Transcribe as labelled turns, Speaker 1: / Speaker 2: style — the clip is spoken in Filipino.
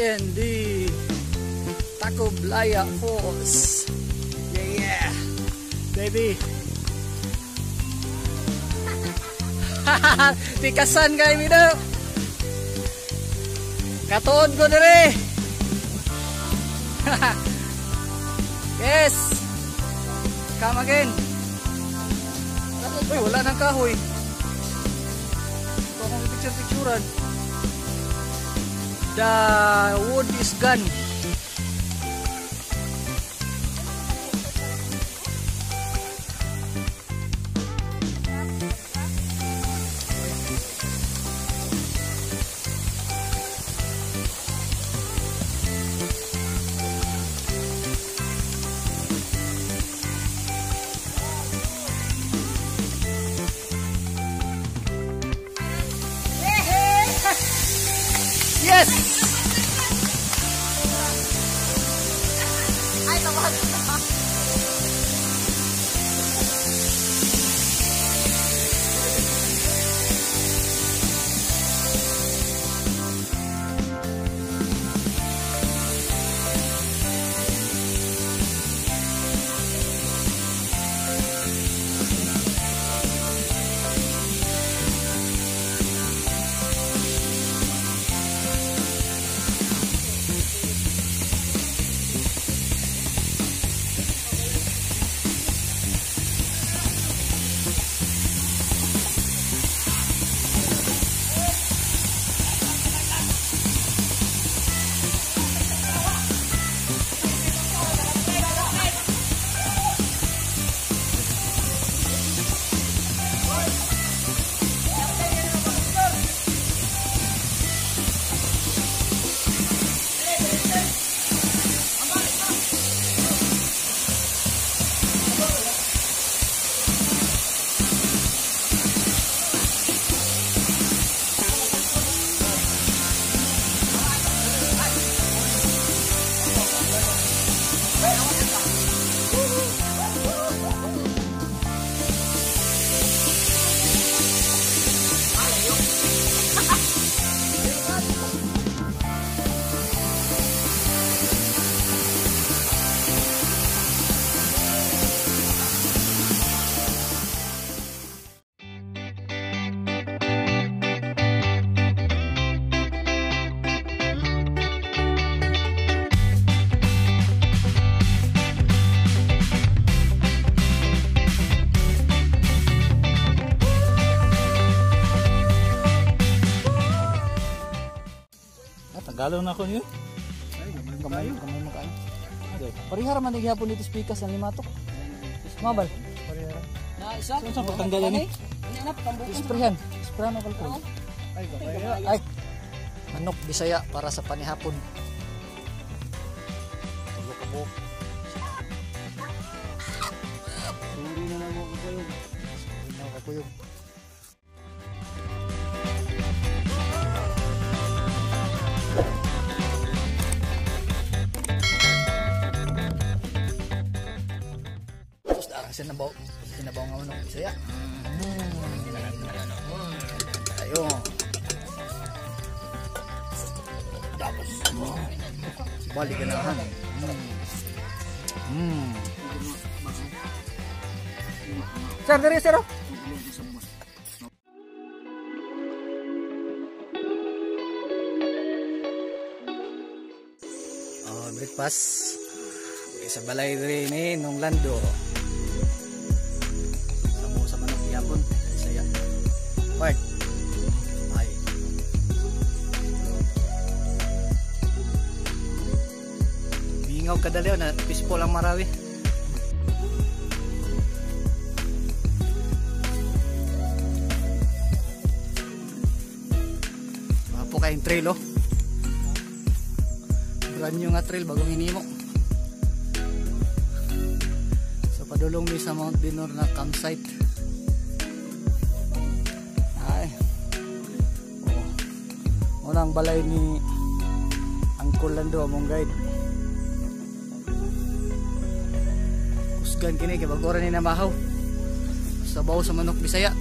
Speaker 1: in the Tacubaya Falls. Yeah, baby. Tikasan kayo video. Katuod ko dire. Yes. Come again. Uy, wala nang kahoy. Ito akong picture-picturean. The wood is gone. Yes! Ay, tawag.
Speaker 2: Tagalo na ko niyo.
Speaker 1: Kamay makain. Parihara man gihapon dito spikas ang limatok. Mabal. Parihara.
Speaker 3: Na isa.
Speaker 2: Saan patanggalan ni?
Speaker 1: Sprayan. Sprayan ang alcohol. Ay. Manok Bisaya para sa panihapon. Kabuk-kabuk.
Speaker 3: Suri na lang ako kayo.
Speaker 1: Suri na ako kayo. Sinabaw nga manok Bisaya. Ayo. Tapos balik ka na han. Sir, dari sir. Breakfast. Sa balay diri ni nung lando. Sa manok yapon Bisaya. Part. Ay. Bingaw kadaliw na pispol ang marawi. Mapo kayong trail oh. Brand new nga trail bagong hinimo. So padulong mi sa Mount Binor na campsite. Ay. Oh. Unang balay ni Uncle Lando among guide. Kusgan kini kay bagoran ni namahaw. Sabaw sa manok Bisaya.